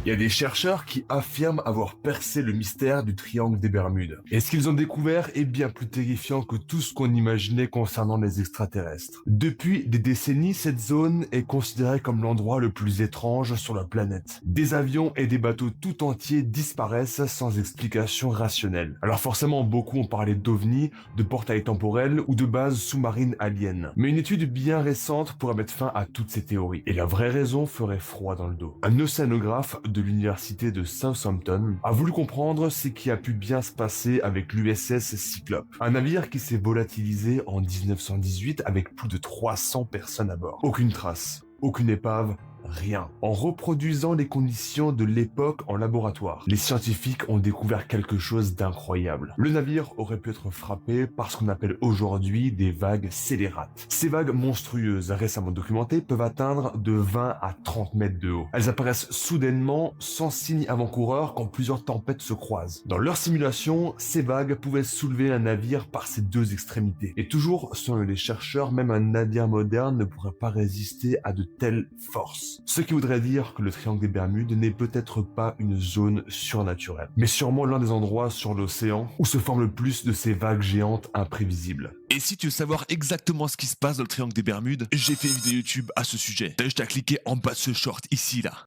Il y a des chercheurs qui affirment avoir percé le mystère du triangle des Bermudes. Et ce qu'ils ont découvert est bien plus terrifiant que tout ce qu'on imaginait concernant les extraterrestres. Depuis des décennies, cette zone est considérée comme l'endroit le plus étrange sur la planète. Des avions et des bateaux tout entiers disparaissent sans explication rationnelle. Alors forcément, beaucoup ont parlé d'ovnis, de portails temporels ou de bases sous-marines aliens. Mais une étude bien récente pourrait mettre fin à toutes ces théories. Et la vraie raison ferait froid dans le dos. Un océanographe de l'université de Southampton a voulu comprendre ce qui a pu bien se passer avec l'USS Cyclope, un navire qui s'est volatilisé en 1918 avec plus de 300 personnes à bord. Aucune trace, aucune épave, rien. En reproduisant les conditions de l'époque en laboratoire, les scientifiques ont découvert quelque chose d'incroyable. Le navire aurait pu être frappé par ce qu'on appelle aujourd'hui des vagues scélérates. Ces vagues monstrueuses, récemment documentées, peuvent atteindre de 20 à 30 mètres de haut. Elles apparaissent soudainement, sans signe avant-coureur, quand plusieurs tempêtes se croisent. Dans leur simulation, ces vagues pouvaient soulever un navire par ses deux extrémités. Et toujours, selon les chercheurs, même un navire moderne ne pourrait pas résister à de telles forces. Ce qui voudrait dire que le triangle des Bermudes n'est peut-être pas une zone surnaturelle, mais sûrement l'un des endroits sur l'océan où se forment le plus de ces vagues géantes imprévisibles. Et si tu veux savoir exactement ce qui se passe dans le triangle des Bermudes, j'ai fait une vidéo YouTube à ce sujet. T'as juste à cliquer en bas de ce short, ici là.